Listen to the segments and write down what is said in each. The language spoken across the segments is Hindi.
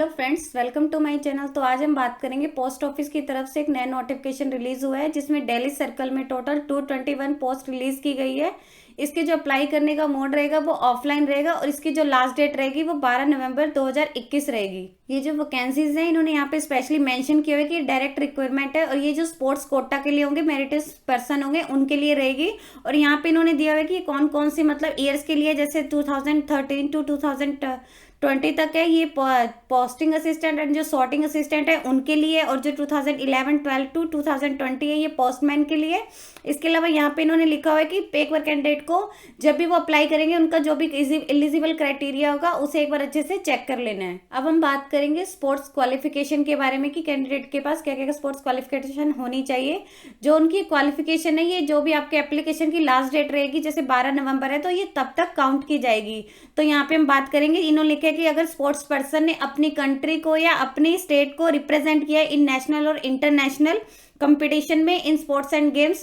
Hello friends, welcome to my channel. तो आज हम बात करेंगे पोस्ट ऑफिस की तरफ से एक नया नोटिफिकेशन रिलीज हुआ है जिसमें दिल्ली सर्कल में टोटल 221 पोस्ट रिलीज की गई है। इसके जो अप्लाई करने का मोड रहेगा वो ऑफलाइन रहेगा और इसकी जो लास्ट डेट रहेगी वो 12 नवंबर 2021 रहेगी। ये जो वैकेंसीज हैं इन्होंने यहाँ पे स्पेशली मेंशन किया हुआ है कि डायरेक्ट रिक्वायरमेंट है और ये जो स्पोर्ट्स कोटा के लिए होंगे, मेरिटस पर्सन होंगे, उनके लिए रहेगी। और यहाँ पे इन्होंने दिया हुआ है कि कौन कौन सी मतलब ईयर्स के लिए, जैसे 2013 टू 2020 तक है ये पोस्टिंग असिस्टेंट एंड जो सॉर्टिंग असिस्टेंट है उनके लिए, और जो 2011-12 टू 2020 है ये पोस्टमैन के लिए। इसके अलावा यहाँ पे इन्होंने लिखा हुआ है कि एक बार कैंडिडेट को जब भी वो अप्लाई करेंगे उनका जो भी एलिजिबल क्राइटेरिया होगा उसे एक बार अच्छे से चेक कर लेना है। अब हम बात करेंगे स्पोर्ट्स क्वालिफिकेशन के बारे में कि कैंडिडेट के पास क्या क्या स्पोर्ट्स क्वालिफिकेशन होनी चाहिए। जो उनकी क्वालिफिकेशन है ये जो भी आपके एप्लीकेशन की लास्ट डेट रहेगी, जैसे 12 नवंबर है तो ये तब तक काउंट की जाएगी। तो यहाँ पे हम बात करेंगे, इन्होंने लिखा है कि अगर स्पोर्ट्स पर्सन ने अपनी कंट्री को या अपनी स्टेट को रिप्रेजेंट किया इन नेशनल और इंटरनेशनल कंपटीशन में इन स्पोर्ट्स एंड गेम्स।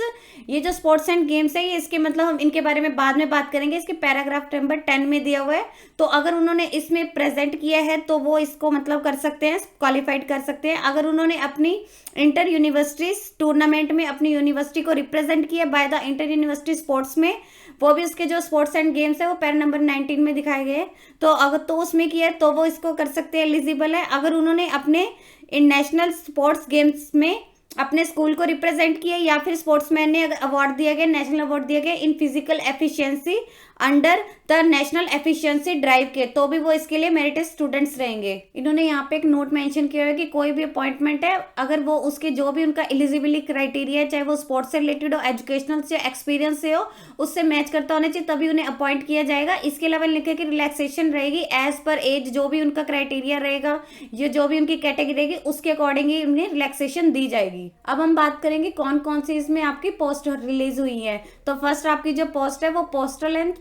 ये जो स्पोर्ट्स एंड गेम्स है ये इसके मतलब हम इनके बारे में बाद में बात करेंगे, इसके पैराग्राफ नंबर 10 में दिया हुआ है। तो अगर उन्होंने इसमें प्रेजेंट किया है तो वो इसको मतलब कर सकते हैं, क्वालिफाइड कर सकते हैं। अगर उन्होंने अपनी इंटर यूनिवर्सिटी टूर्नामेंट में अपनी यूनिवर्सिटी को रिप्रेजेंट किया by the inter university sports में, वो भी उसके जो स्पोर्ट्स एंड गेम्स है वो पैरा नंबर 19 में दिखाए गए। तो अगर तो उसमें किया तो वो इसको कर सकते हैं, एलिजिबल है। अगर उन्होंने अपने नेशनल स्पोर्ट्स गेम्स में अपने स्कूल को रिप्रेजेंट किया या फिर स्पोर्ट्समैन ने अवार्ड दिया गया, नेशनल अवार्ड दिया गया in physical efficiency under the national efficiency drive के, तो भी वो इसके लिए मेरिटेड स्टूडेंट्स रहेंगे। इन्होंने यहाँ पे एक नोट मेंशन किया है कि कोई भी अपॉइंटमेंट है अगर वो उसके जो भी उनका एलिजिबिलिटी क्राइटेरिया है, चाहे वो स्पोर्ट्स से रिलेटेड हो, एजुकेशनल से, एक्सपीरियंस से हो, उससे मैच करता होना चाहिए, तभी उन्हें अपॉइंट किया जाएगा। इसके अलावा लिखे कि रिलैक्सेशन रहेगी एज पर एज, जो भी उनका क्राइटेरिया रहेगा, ये जो भी उनकी कैटेगरी रहेगी उसके अकॉर्डिंग ही उन्हें रिलैक्सेशन दी जाएगी। अब हम बात करेंगे कौन कौन सी इसमें आपकी पोस्ट रिलीज हुई है। तो फर्स्ट आपकी जो पोस्ट है वो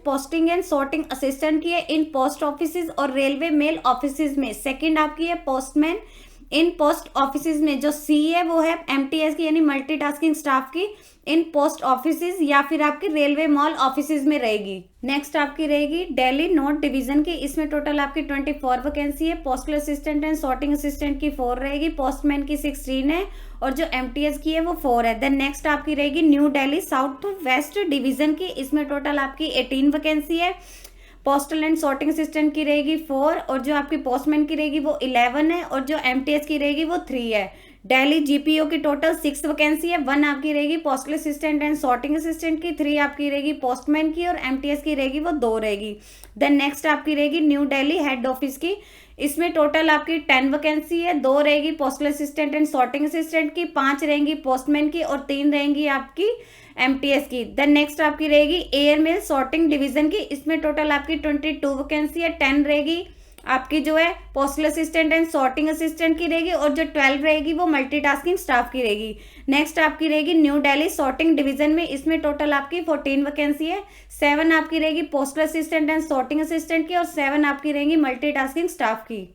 पोस्टिंग एंड सॉर्टिंग असिस्टेंट की है इन पोस्ट ऑफिसेज और रेलवे मेल ऑफिसेज में। सेकंड आपकी है पोस्टमैन इन पोस्ट ऑफिसेज में। जो सी है वो है एमटीएस की यानी मल्टीटास्किंग स्टाफ की इन पोस्ट ऑफिसेज या फिर आपकी रेलवे मॉल ऑफिसेज में रहेगी। नेक्स्ट आपकी रहेगी दिल्ली नॉर्थ डिवीजन की। इसमें टोटल आपकी 24 वैकेंसी है। Postal assistant and sorting assistant की 4 रहेगी, पोस्टमैन की 16 है और जो एमटीएस की है वो 4 है। देन नेक्स्ट आपकी रहेगी new Delhi south west division की। इसमें टोटल आपकी 18 वैकेंसी है। पोस्टल एंड सॉर्टिंग असिस्टेंट की रहेगी 4 और जो आपकी पोस्टमैन की रहेगी वो 11 है और जो एमटीएस की रहेगी वो 3 है। दिल्ली जीपीओ की टोटल 6 वैकेंसी है। 1 आपकी रहेगी postal assistant and sorting assistant की, 3 आपकी रहेगी पोस्टमैन की और एमटीएस की रहेगी वो 2 रहेगी। देन नेक्स्ट आपकी रहेगी न्यू दिल्ली हेड ऑफिस की। इसमें टोटल आपकी 10 वैकेंसी है। 2 रहेगी postal assistant and sorting assistant की, 5 रहेंगी पोस्टमैन की और 3 रहेंगी आपकी एमटीएस की। देन नेक्स्ट आपकी रहेगी एयर मेल सॉर्टिंग डिवीजन की। इसमें टोटल आपकी 22 वैकेंसी है। 10 रहेगी आपकी जो है postal assistant and sorting assistant की रहेगी और जो 12 रहेगी वो मल्टीटास्किंग स्टाफ की रहेगी। नेक्स्ट आपकी रहेगी न्यू दिल्ली सॉर्टिंग डिवीजन में। इसमें टोटल आपकी 14 वैकेंसी है। 7 आपकी रहेगी postal assistant and sorting assistant की और 7 आपकी रहेंगी मल्टीटास्किंग स्टाफ की।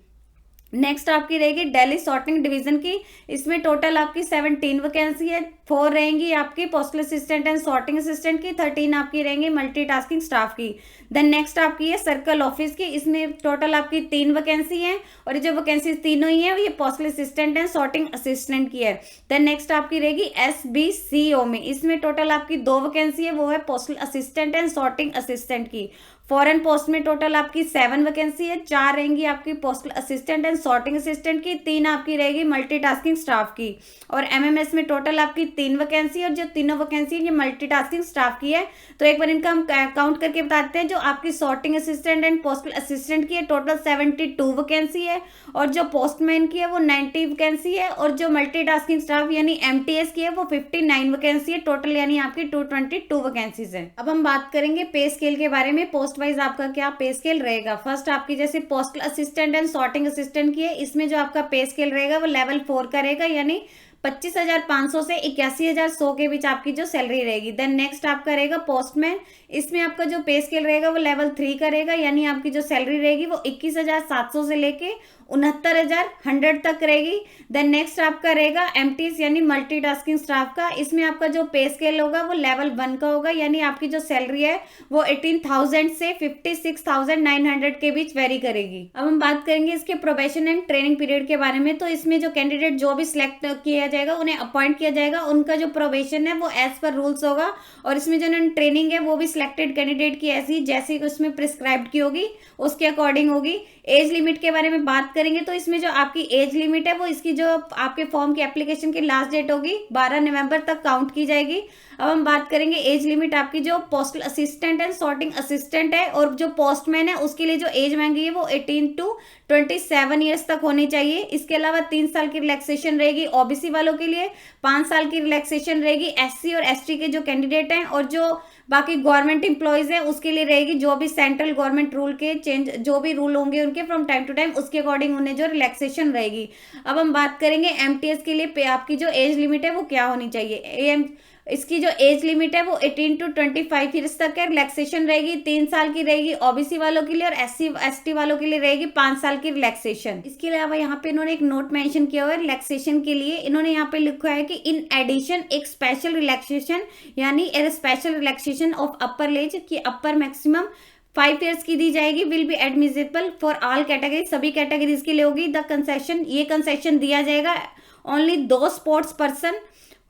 नेक्स्ट आपकी रहेगी दिल्ली सॉर्टिंग डिवीजन की। इसमें टोटल आपकी 17 वैकेंसी है। 4 रहेंगी आपकी postal assistant and sorting assistant की, 13 आपकी रहेंगी मल्टीटास्किंग स्टाफ की। देन नेक्स्ट आपकी है सर्कल ऑफिस की। इसमें टोटल आपकी 3 वैकेंसी है और जो वैकेंसी तीनों ही है ये postal assistant and sorting assistant की है। देन नेक्स्ट आपकी रहेगी एसबीसीओ में। इसमें टोटल आपकी 2 वैकेंसी है, वो है postal assistant and sorting assistant की। फॉरेन पोस्ट में टोटल आपकी 7 वैकेंसी है। 4 रहेंगी आपकी postal assistant and sorting assistant की, 3 आपकी रहेगी मल्टीटास्किंग स्टाफ की। और एमएमएस में टोटल आपकी 3 वैकेंसी और जो तीनों वैकेंसी है ये मल्टीटास्किंग स्टाफ की है। तो एक बार इनका हम काउंट करके बताते हैं। जो आपकी sorting assistant and postal assistant की है टोटल 72 वैकेंसी है और जो पोस्टमैन की है वो 90 वैकेंसी है और जो मल्टीटास्किंग स्टाफ यानी एमटीएस की है वो 59 वैकेंसी है टोटल, यानी आपकी 222 वैकेंसीज है। अब हम बात करेंगे पे स्केल के बारे में। पोस्ट वाइज आपका क्या पे स्केल रहेगा। फर्स्ट आपकी जैसे postal assistant and sorting assistant की है, इसमें जो आपका पे स्केल रहेगा वो लेवल 4 का रहेगा, यानी 25,500 से 81,100 के बीच आपकी जो सैलरी रहेगी। देन नेक्स्ट आपका रहेगा पोस्टमैन। इसमें आपका जो पे स्केल रहेगा वो लेवल 3 का रहेगा, यानी आपकी जो सैलरी रहेगी वो 21,700 से लेके 69,100 तक रहेगी। देन नेक्स्ट आपका रहेगा एमटीएस यानी मल्टीटास्किंग स्टाफ का। इसमें आपका जो पे स्केल होगा वो लेवल 1 का होगा, यानी आपकी जो सैलरी है वो 18,000 से 56,900 के बीच वेरी करेगी। अब हम बात करेंगे इसके प्रोबेशन एंड ट्रेनिंग पीरियड के बारे में। तो इसमें जो कैंडिडेट जो भी सिलेक्ट किया जाएगा, उन्हें अपॉइंट किया जाएगा, उनका जो प्रोबेशन है वो एज पर रूल्स होगा, और इसमें जो ट्रेनिंग है वो भी सिलेक्टेड कैंडिडेट की ऐसी जैसी उसमें प्रिस्क्राइब्ड की होगी उसके अकॉर्डिंग होगी। एज लिमिट के बारे में बात करेंगे तो इसमें जो आपकी एज लिमिट है वो इसकी जो आपके फॉर्म की एप्लीकेशन की लास्ट डेट होगी 12 नवंबर तक काउंट की जाएगी। अब हम बात करेंगे एज लिमिट आपकी जो postal assistant and sorting assistant है और जो पोस्टमैन है उसके लिए जो एज मांगी है वो 18 to 27 ईयर्स तक होनी चाहिए। इसके अलावा 3 साल की रिलैक्सेशन रहेगी ओबीसी वालों के लिए, 5 साल की रिलैक्सेशन रहेगी एससी और एसटी के जो कैंडिडेट हैं, और जो बाकी गवर्नमेंट इंप्लॉइज है उसके लिए रहेगी जो भी सेंट्रल गवर्नमेंट रूल के चेंज जो भी रूल होंगे उनके फ्रॉम टाइम टू टाइम उसके अकॉर्डिंग उन्हें जो रिलैक्सेशन रहेगी। अब हम बात करेंगे एमटीएस के लिए आपकी जो एज लिमिट है वो क्या होनी चाहिए। इसकी जो एज लिमिट है वो 18 to 25 ईयर्स तक है। रिलैक्सेशन रहेगी 3 साल की रहेगी ओबीसी वालों के लिए, और एससी एसटी वालों के लिए रहेगी 5 साल की रिलैक्सेशन। इसके अलावा यहाँ पे इन्होंने एक नोट मेंशन किया हुआ है रिलैक्सेशन के लिए। इन्होंने यहाँ पे लिखा है कि इन एडिशन एक स्पेशल रिलैक्सेशन यानी a special relaxation of upper age की अपर मैक्सिमम 5 ईयर्स की दी जाएगी, will be admissible for all category, सभी कैटेगरीज के लिए होगी। द कंसेशन, ये कंसेशन दिया जाएगा ओनली दो स्पोर्ट्स पर्सन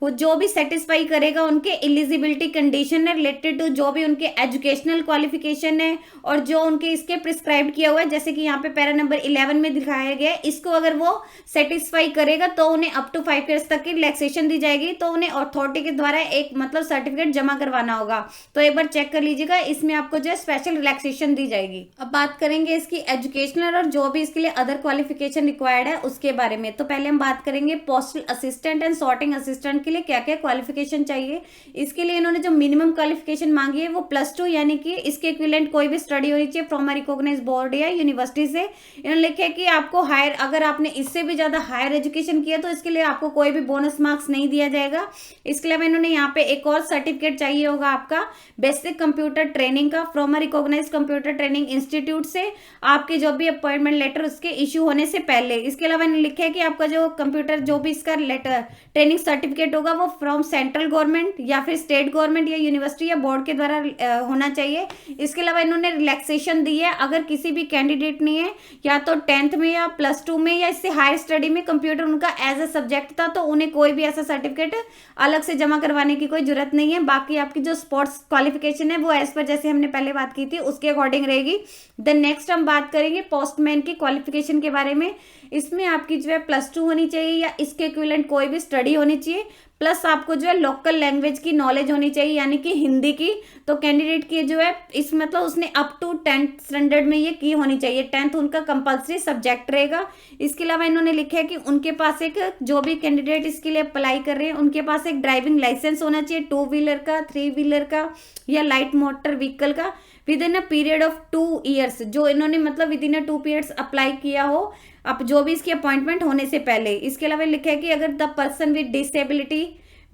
वो जो भी सेटिस्फाई करेगा उनके एलिजिबिलिटी कंडीशन है रिलेटेड टू जो भी उनके एजुकेशनल क्वालिफिकेशन है और जो उनके इसके प्रिस्क्राइब किया हुआ है, जैसे कि यहाँ पे पैरा नंबर 11 में दिखाया गया है, इसको अगर वो सेटिस्फाई करेगा तो उन्हें अप टू 5 ईयर्स तक की रिलैक्सेशन दी जाएगी। तो उन्हें अथॉरिटी के द्वारा एक मतलब सर्टिफिकेट जमा करवाना होगा। तो एक बार चेक कर लीजिएगा, इसमें आपको जो है स्पेशल रिलैक्सेशन दी जाएगी। अब बात करेंगे इसकी एजुकेशनल और जो भी इसके लिए अदर क्वालिफिकेशन रिक्वायर्ड है उसके बारे में। तो पहले हम बात करेंगे postal assistant and sorting assistant के लिए क्या क्या क्वालिफिकेशन चाहिए। इसके लिए इन्होंने जो मिनिमम क्वालिफिकेशन मांगी है वो +2 यानी कि इसके इक्विवेलेंट कोई भी स्टडी होनी चाहिए फ्रॉम अ रिकॉग्नाइज्ड बोर्ड या यूनिवर्सिटी से। इन्होंने लिखा है कि आपको हायर, अगर आपने इससे भी ज्यादा हायर एजुकेशन किया तो इसके लिए आपको कोई भी बोनस मार्क्स नहीं दिया जाएगा। इसके अलावा इन्होंने यहाँ पे एक और सर्टिफिकेट चाहिए होगा आपका बेसिक कंप्यूटर ट्रेनिंग का from a recognised computer training institute से, आपके जो भी अपॉइंटमेंट लेटर उसके इश्यू होने से पहले। इसके अलावा इन्होंने लिखा है कि आपका जो कंप्यूटर जो भी इसका लेटर ट्रेनिंग सर्टिफिकेट होगा वो फ्रॉम सेंट्रल गवर्नमेंट या फिर स्टेट गवर्नमेंट या यूनिवर्सिटी या बोर्ड के द्वारा होना चाहिए। इसके अलावा इन्होंने रिलैक्सेशन दी है, अगर किसी भी कैंडिडेट ने है या तो 10th में या +2 में या इससे हायर स्टडी में कंप्यूटर उनका एज अ सब्जेक्ट था तो उन्हें कोई भी ऐसा सर्टिफिकेट अलग से जमा करवाने की कोई जरूरत नहीं है। बाकी आपकी जो स्पोर्ट्स क्वालिफिकेशन है वो एज पर जैसे हमने पहले बात की थी उसके अकॉर्डिंग रहेगी। देन नेक्स्ट हम बात करेंगे पोस्टमैन की क्वालिफिकेशन के बारे में। इसमें आपकी जो है +2 होनी चाहिए या इसके इक्विवेलेंट कोई भी स्टडी होनी चाहिए, प्लस आपको जो है लोकल लैंग्वेज की नॉलेज होनी चाहिए यानी कि हिंदी की। तो कैंडिडेट की जो है इस मतलब उसने अप टू 10th स्टैंडर्ड में ये की होनी चाहिए, 10th उनका कंपलसरी सब्जेक्ट रहेगा। इसके अलावा इन्होंने लिखा है कि उनके पास एक जो भी कैंडिडेट इसके लिए अप्लाई कर रहे हैं उनके पास एक ड्राइविंग लाइसेंस होना चाहिए 2 व्हीलर का, 3 व्हीलर का या लाइट मोटर व्हीकल का with in a period of 2 years, जो इन्होंने मतलब with in a 2 periods apply किया हो अब जो भी इसकी अपॉइंटमेंट होने से पहले। इसके अलावा लिखा है कि अगर the person with disability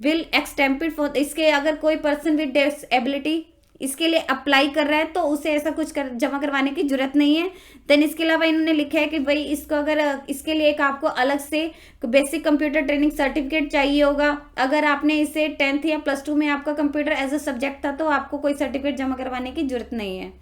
will exempt for, इसके अगर कोई पर्सन विद डिसेबिलिटी इसके लिए अप्लाई कर रहा है तो उसे ऐसा कुछ जमा करवाने की जरूरत नहीं है। देन इसके अलावा इन्होंने लिखा है कि भाई इसको अगर इसके लिए एक आपको अलग से बेसिक कंप्यूटर ट्रेनिंग सर्टिफिकेट चाहिए होगा। अगर आपने इसे 10th या +2 में आपका कंप्यूटर एज अ सब्जेक्ट था तो आपको कोई सर्टिफिकेट जमा करवाने की जरूरत नहीं है।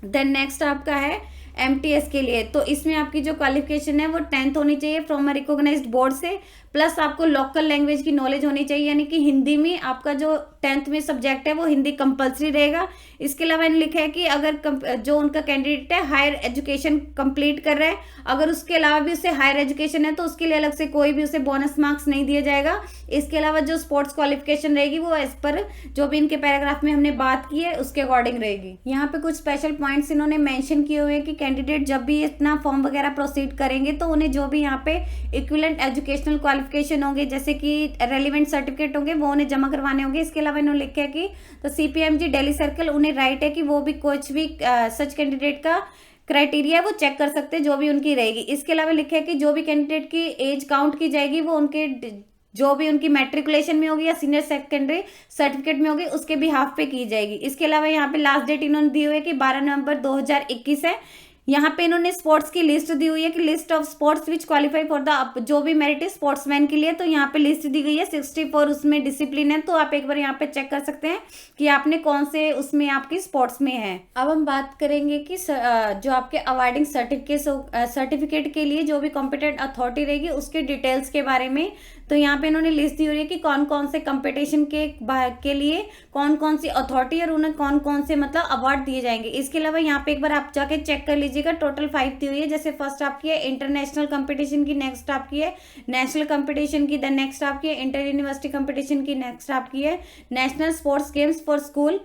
देन नेक्स्ट आपका है एमटीएस के लिए। तो इसमें आपकी जो क्वालिफिकेशन है वो 10th होनी चाहिए फ्रॉम अ रिकॉग्नाइज्ड बोर्ड से, प्लस आपको लोकल लैंग्वेज की नॉलेज होनी चाहिए यानी कि हिंदी में आपका जो 10th में सब्जेक्ट है वो हिंदी कंपलसरी रहेगा। इसके अलावा इन्होंने लिखा है कि अगर जो उनका कैंडिडेट है हायर एजुकेशन कंप्लीट कर रहा है, अगर उसके अलावा भी उसे हायर एजुकेशन है तो उसके लिए अलग से कोई भी उसे बोनस मार्क्स नहीं दिया जाएगा। इसके अलावा जो स्पोर्ट्स क्वालिफिकेशन रहेगी वो एज पर जो भी इनके पैराग्राफ में हमने बात की है उसके अकॉर्डिंग रहेगी। यहाँ पे कुछ स्पेशल पॉइंट्स इन्होंने मेंशन किए हुए हैं कि कैंडिडेट जब भी इतना फॉर्म वगैरह प्रोसीड करेंगे तो उन्हें जो भी यहाँ पे इक्विवेलेंट एजुकेशनल क्वालिफिकेशन होंगे जैसे कि रेलिवेंट सर्टिफिकेट होंगे वो उन्हें जमा करवाने होंगे। इसके अलावा इन्होंने लिखा है कि तो CPMG दिल्ली सर्कल उन्हें राइट है कि वो भी कुछ भी सच कैंडिडेट का क्राइटेरिया वो चेक कर सकते हैं जो भी उनकी रहेगी। इसके अलावा लिखा है कि जो भी कैंडिडेट की एज काउंट की जाएगी वो उनके जो भी उनकी मैट्रिकुलेशन में होगी या सीनियर सेकेंडरी सर्टिफिकेट में होगी उसके भी हाफ पे की जाएगी। इसके अलावा यहाँ पे लास्ट डेट इन्होंने दी हुई है कि 12 नवंबर 2021 है। यहाँ पे इन्होंने स्पोर्ट्स की लिस्ट दी हुई है कि list of sports which qualify for the, जो भी मेरिट है स्पोर्ट्समैन के लिए, तो यहाँ पे लिस्ट दी गई है 64 उसमें डिसिप्लिन है। तो आप एक बार यहाँ पे चेक कर सकते हैं कि आपने कौन से उसमें आपकी स्पोर्ट्स में है। अब हम बात करेंगे कि जो आपके अवार्डिंग सर्टिफिकेट के लिए जो भी कॉम्पिटेंट अथॉरिटी रहेगी उसके डिटेल्स के बारे में। तो यहाँ पे इन्होंने लिस्ट दी हुई है कि कौन कौन से कंपटीशन के लिए कौन कौन सी अथॉरिटी और उन्हें कौन कौन से मतलब अवार्ड दिए जाएंगे। इसके अलावा यहाँ पे एक बार आप जाके चेक कर लीजिएगा, टोटल 5 दी हुई है। जैसे फर्स्ट आपकी है इंटरनेशनल कंपटीशन की, नेक्स्ट आपकी है नेशनल कंपटीशन की, देन नेक्स्ट आपकी है इंटर यूनिवर्सिटी कंपटीशन की, नेक्स्ट आपकी है national sports games for school,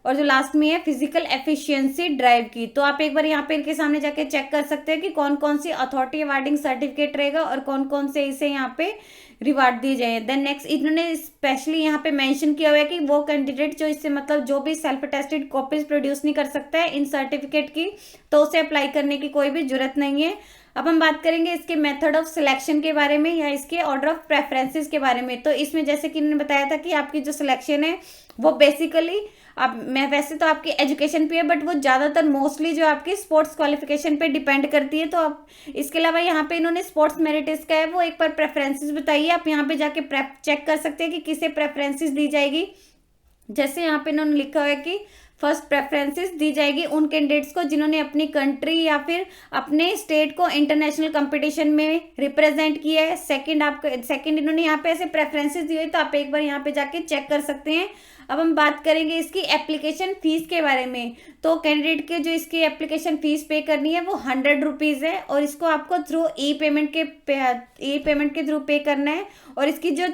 और जो लास्ट में है फिजिकल एफिशिएंसी ड्राइव की। तो आप एक बार यहाँ पे इनके सामने जाके चेक कर सकते हैं कि कौन कौन सी अथॉरिटी अवार्डिंग सर्टिफिकेट रहेगा और कौन कौन से इसे यहाँ पे रिवार्ड दिए जाए। देन नेक्स्ट इन्होंने स्पेशली यहाँ पे मेंशन किया हुआ है कि वो कैंडिडेट जो इससे मतलब जो भी सेल्फ टेस्टेड कॉपीज प्रोड्यूस नहीं कर सकता है इन सर्टिफिकेट की, तो उसे अप्लाई करने की कोई भी जरूरत नहीं है। अब हम बात करेंगे इसके मेथड ऑफ सिलेक्शन के बारे में या इसके ऑर्डर ऑफ प्रेफरेंसेस के बारे में। तो इसमें जैसे कि इन्होंने बताया था कि आपकी जो सिलेक्शन है वो बेसिकली आप मैं वैसे तो आपकी एजुकेशन पे है, बट वो ज़्यादातर मोस्टली जो आपकी स्पोर्ट्स क्वालिफिकेशन पे डिपेंड करती है। तो आप इसके अलावा यहाँ पे इन्होंने स्पोर्ट्स मेरिट का है वो एक बार प्रेफरेंसेस बताइए, आप यहाँ पे जाके चेक कर सकते हैं कि किसे प्रेफरेंसेस दी जाएगी। जैसे यहाँ पे इन्होंने लिखा हुआ है कि फर्स्ट प्रेफरेंसेस दी जाएगी उन कैंडिडेट्स को जिन्होंने अपनी कंट्री या फिर अपने स्टेट को इंटरनेशनल कंपटीशन में रिप्रेजेंट किया है। सेकंड इन्होंने यहाँ पे ऐसे प्रेफरेंसेस दी हुई, तो आप एक बार यहाँ पे जाके चेक कर सकते हैं। अब हम बात करेंगे इसकी एप्लीकेशन फीस के बारे में। तो कैंडिडेट के जो इसकी एप्लीकेशन फीस पे करनी है वो 100 रुपीज़ है, और इसको आपको थ्रू ई पेमेंट के थ्रू पे करना है। और इसकी जो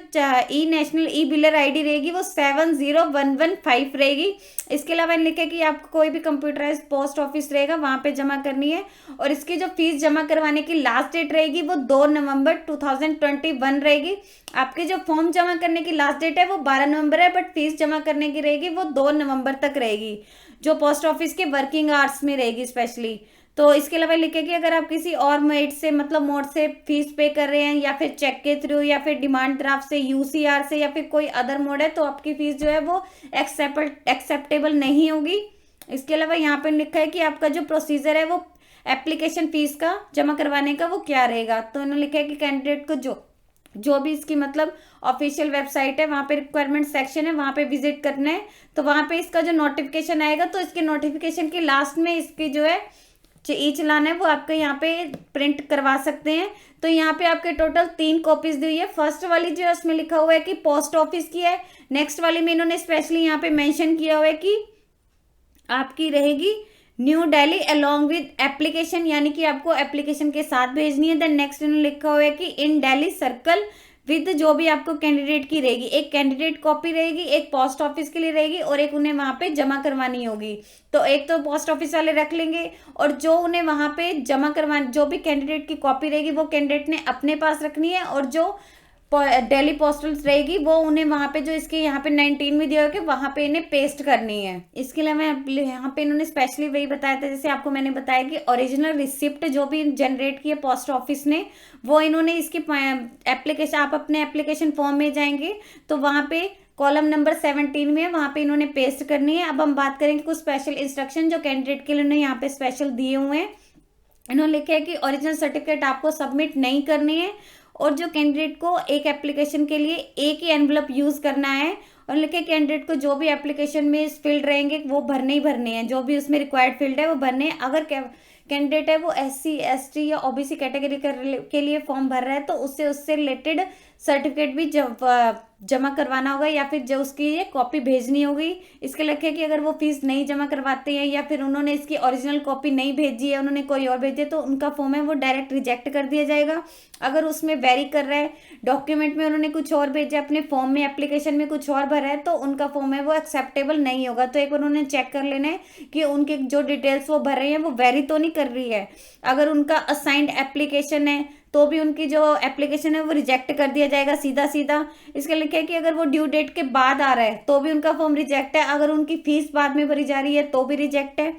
ई नेशनल ई बिलर आईडी रहेगी वो 70115 रहेगी। इसके अलावा लिखे कि आपको कोई भी कंप्यूटराइज पोस्ट ऑफिस रहेगा वहाँ पे जमा करनी है। और इसकी जो फीस जमा करवाने की लास्ट डेट रहेगी वो 2 नवंबर 2021 रहेगी। आपके जो फॉर्म जमा करने की लास्ट डेट है वो 12 नवंबर है, बट फीस जमा करने की रहेगी वो 2 नवंबर तक रहेगी, जो पोस्ट ऑफिस के वर्किंग आवर्स में रहेगी स्पेशली। तो इसके अलावा लिखे कि अगर आप किसी और मोड से फीस पे कर रहे हैं या फिर चेक के थ्रू या फिर डिमांड ड्राफ्ट से, यूसीआर से या फिर कोई अदर मोड है, तो आपकी फीस जो है वो एक्सेप्टेबल नहीं होगी। इसके अलावा यहाँ पे लिखा है कि आपका जो प्रोसीजर है वो एप्लीकेशन फीस का जमा करवाने का वो क्या रहेगा। तो इन्होंने लिखा है कि कैंडिडेट को जो भी इसकी मतलब ऑफिशियल वेबसाइट है वहाँ पे रिक्वायरमेंट सेक्शन है वहाँ पे विजिट करना है। तो वहाँ पे इसका जो नोटिफिकेशन आएगा तो इसके नोटिफिकेशन के लास्ट में इसकी जो है ई चलान है वो आपके यहाँ पे प्रिंट करवा सकते हैं। तो यहाँ पे आपके टोटल 3 कॉपीज दी हुई है। फर्स्ट वाली जो है उसमें लिखा हुआ है कि पोस्ट ऑफिस की है। नेक्स्ट वाली में इन्होंने स्पेशली यहाँ पे मेंशन किया हुआ है कि आपकी रहेगी new Delhi along with application, यानी कि आपको एप्लीकेशन के साथ भेजनी है। देन नेक्स्ट इन्होंने लिखा हुआ है कि इन दिल्ली सर्कल विद जो भी आपको कैंडिडेट की रहेगी, एक कैंडिडेट कॉपी रहेगी, एक पोस्ट ऑफिस के लिए रहेगी और एक उन्हें वहाँ पे जमा करवानी होगी। तो एक तो पोस्ट ऑफिस वाले रख लेंगे और जो उन्हें वहाँ पे जमा करवानी, जो भी कैंडिडेट की कॉपी रहेगी वो कैंडिडेट ने अपने पास रखनी है, और जो दिल्ली पोस्टल्स रहेगी वो उन्हें वहाँ पे जो इसके यहाँ पे 19 में दिया कि वहाँ पे इन्हें पेस्ट करनी है। इसके अलावा यहाँ पे इन्होंने स्पेशली वही बताया था, जैसे आपको मैंने बताया कि ओरिजिनल रिसिप्ट जो भी जनरेट की है पोस्ट ऑफिस ने वो इन्होंने इसकी एप्लीकेशन, आप अपने एप्लीकेशन फॉर्म में जाएंगे तो वहाँ पे कॉलम नंबर 17 में वहाँ पे इन्होंने पेस्ट करनी है। अब हम बात करेंगे कुछ स्पेशल इंस्ट्रक्शन जो कैंडिडेट के लिए उन्होंने यहाँ पे स्पेशल दिए हुए हैं। इन्होंने लिखा है कि ओरिजिनल सर्टिफिकेट आपको सबमिट नहीं करनी है, और जो कैंडिडेट को एक एप्लीकेशन के लिए एक ही एनवलप यूज़ करना है, और लिखे कैंडिडेट को जो भी एप्लीकेशन में फील्ड रहेंगे वो भरने ही भरने हैं, जो भी उसमें रिक्वायर्ड फील्ड है वो भरने हैं। अगर कैंडिडेट है वो SC ST या OBC कैटेगरी के लिए फॉर्म भर रहा है तो उससे रिलेटेड सर्टिफिकेट भी जमा करवाना होगा या फिर जो उसकी ये कॉपी भेजनी होगी। इसके लिखे कि अगर वो फीस नहीं जमा करवाते हैं या फिर उन्होंने इसकी ओरिजिनल कॉपी नहीं भेजी है, उन्होंने कोई और भेजी है, तो उनका फॉर्म है वो डायरेक्ट रिजेक्ट कर दिया जाएगा। अगर उसमें वेरी कर रहा है, डॉक्यूमेंट में उन्होंने कुछ और भेजा, अपने फॉर्म में एप्लीकेशन में कुछ और भरा है, तो उनका फॉर्म है वो एक्सेप्टेबल नहीं होगा। तो एक बार उन्होंने चेक कर लेना है कि उनके जो डिटेल्स वो भर रहे हैं वो वेरी तो नहीं कर रही है। अगर उनका असाइंड एप्लीकेशन है तो भी उनकी जो एप्लीकेशन है वो रिजेक्ट कर दिया जाएगा सीधा सीधा। इसके लिखे कि अगर वो ड्यू डेट के बाद आ रहा है तो भी उनका फॉर्म रिजेक्ट है, अगर उनकी फीस बाद में भरी जा रही है तो भी रिजेक्ट है।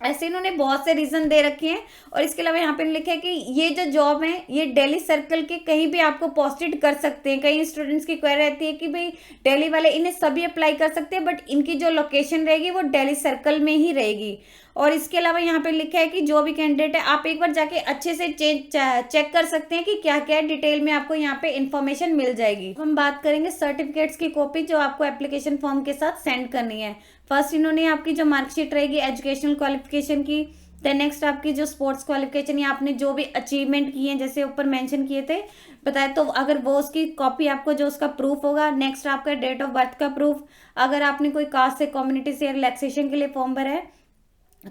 ऐसे इन्होंने बहुत से रीजन दे रखे हैं। और इसके अलावा यहाँ पे लिखा है कि ये जो जॉब है ये दिल्ली सर्कल के कहीं भी आपको पोस्टेड कर सकते हैं। कई स्टूडेंट्स की क्वेरी रहती है कि भाई दिल्ली वाले इन्हें सभी अप्लाई कर सकते हैं, बट इनकी जो लोकेशन रहेगी वो दिल्ली सर्कल में ही रहेगी। और इसके अलावा यहाँ पे लिखा है कि जो भी कैंडिडेट है आप एक बार जाके अच्छे से चेक कर सकते हैं कि क्या क्या डिटेल में आपको यहाँ पे इन्फॉर्मेशन मिल जाएगी। हम बात करेंगे सर्टिफिकेट्स की कॉपी जो आपको एप्लीकेशन फॉर्म के साथ सेंड करनी है। फर्स्ट इन्होंने आपकी जो मार्कशीट रहेगी एजुकेशनल क्वालिफिकेशन की, देन नेक्स्ट आपकी जो स्पोर्ट्स क्वालिफिकेशन या आपने जो भी अचीवमेंट किए हैं जैसे ऊपर मेंशन किए थे बताए, तो अगर वो उसकी कॉपी आपको जो उसका प्रूफ होगा। नेक्स्ट आपका डेट ऑफ बर्थ का प्रूफ, अगर आपने कोई कास्ट से कम्युनिटी से रिलैक्सेशन के लिए फॉर्म भरा है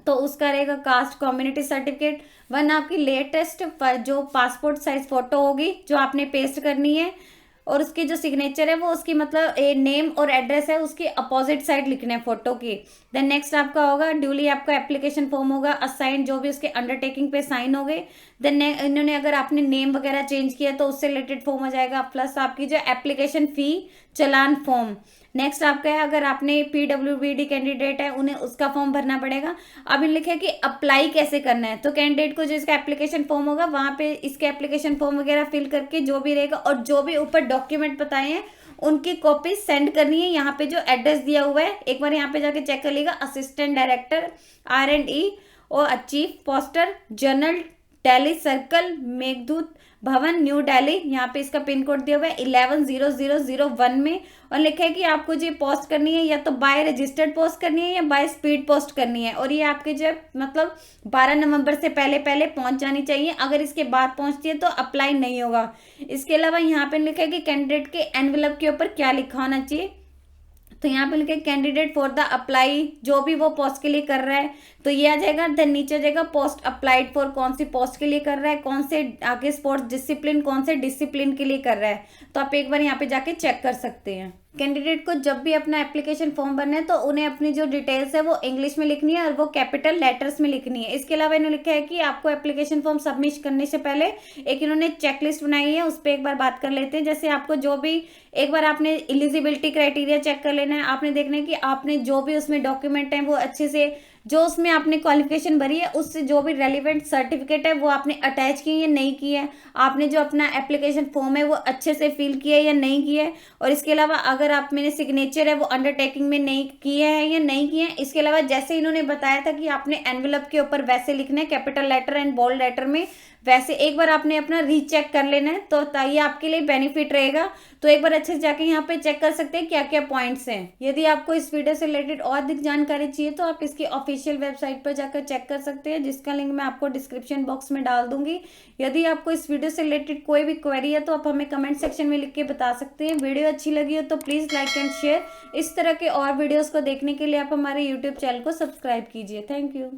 तो उसका रहेगा कास्ट कम्युनिटी सर्टिफिकेट। वन आपकी लेटेस्ट जो पासपोर्ट साइज फोटो होगी जो आपने पेस्ट करनी है, और उसकी जो सिग्नेचर है वो उसकी मतलब नेम और एड्रेस है उसकी अपोजिट साइड लिखना है फोटो की। देन नेक्स्ट आपका होगा ड्यूली आपका एप्लीकेशन फॉर्म होगा असाइन, जो भी उसके अंडरटेकिंग पे साइन हो गए। देन इन्होंने अगर आपने नेम वगैरह चेंज किया तो उससे रिलेटेड फॉर्म हो जाएगा, प्लस आपकी जो एप्लीकेशन फी चालान फॉर्म। नेक्स्ट आपका है अगर आपने PWBD कैंडिडेट है उन्हें उसका फॉर्म भरना पड़ेगा। अब इन लिखा है कि अप्लाई कैसे करना है, तो कैंडिडेट को जो इसका एप्लीकेशन फॉर्म होगा वहां पे इसके एप्लीकेशन फॉर्म वगैरह फिल करके जो भी रहेगा और जो भी ऊपर डॉक्यूमेंट बताए हैं उनकी कॉपी सेंड करनी है। यहाँ पे जो एड्रेस दिया हुआ है एक बार यहाँ पे जाके चेक कर लीजिएगा, असिस्टेंट डायरेक्टर R&E और chief poster general Delhi circle Meghdoot भवन न्यू दिल्ली। यहाँ पे इसका पिन कोड दिया हुआ है 110001 में, और लिखा है कि आपको जो पोस्ट करनी है या तो बाय रजिस्टर्ड पोस्ट करनी है या बाय स्पीड पोस्ट करनी है, और ये आपके जो मतलब 12 नवंबर से पहले पहले पहुंच जानी चाहिए। अगर इसके बाद पहुंचती है तो अप्लाई नहीं होगा। इसके अलावा यहाँ पे लिखा है कि कैंडिडेट के एनवेलप के ऊपर क्या लिखा होना चाहिए, तो यहाँ पे लिखा है कैंडिडेट फॉर द अप्लाई, जो भी वो पोस्ट के लिए कर रहा है तो ये आ जाएगा। देन नीचे आ जाएगा पोस्ट अप्लाइड फॉर, कौन सी पोस्ट के लिए कर रहा है, कौन से आगे स्पोर्ट्स डिसिप्लिन कौन से डिसिप्लिन के लिए कर रहा है, तो आप एक बार यहाँ पे जाके चेक कर सकते हैं। कैंडिडेट को जब भी अपना एप्लीकेशन फॉर्म भरना है तो उन्हें अपनी जो डिटेल्स है वो इंग्लिश में लिखनी है और वो कैपिटल लेटर्स में लिखनी है। इसके अलावा इन्होंने लिखा है कि आपको एप्लीकेशन फॉर्म सबमिट करने से पहले एक इन्होंने चेकलिस्ट बनाई है, उस पर एक बार बात कर लेते हैं। जैसे आपको जो भी एक बार आपने एलिजिबिलिटी क्राइटेरिया चेक कर लेना है, आपने देखना है कि आपने जो भी उसमें डॉक्यूमेंट है वो अच्छे से जो उसमें आपने क्वालिफिकेशन भरी है उससे जो भी रेलिवेंट सर्टिफिकेट है वो आपने अटैच की है या नहीं की है, आपने जो अपना एप्लीकेशन फॉर्म है वो अच्छे से फिल किया है या नहीं किया है, और इसके अलावा अगर आप मैंने सिग्नेचर है वो अंडरटेकिंग में नहीं किया है या नहीं किया है। इसके अलावा जैसे इन्होंने बताया था कि आपने एनवेलप के ऊपर वैसे लिखना है capital letter and bold letter में, वैसे एक बार आपने अपना रीचेक कर लेना है, तो ये आपके लिए बेनिफिट रहेगा। तो एक बार अच्छे से जाके यहाँ पे चेक कर सकते हैं क्या क्या पॉइंट्स हैं। यदि आपको इस वीडियो से रिलेटेड और अधिक जानकारी चाहिए तो आप इसकी ऑफिशियल वेबसाइट पर जाकर चेक कर सकते हैं, जिसका लिंक मैं आपको डिस्क्रिप्शन बॉक्स में डाल दूंगी। यदि आपको इस वीडियो से रिलेटेड कोई भी क्वेरी है तो आप हमें कमेंट सेक्शन में लिख के बता सकते हैं। वीडियो अच्छी लगी हो तो प्लीज़ लाइक एंड शेयर। इस तरह के और वीडियोज़ को देखने के लिए आप हमारे यूट्यूब चैनल को सब्सक्राइब कीजिए। Thank you.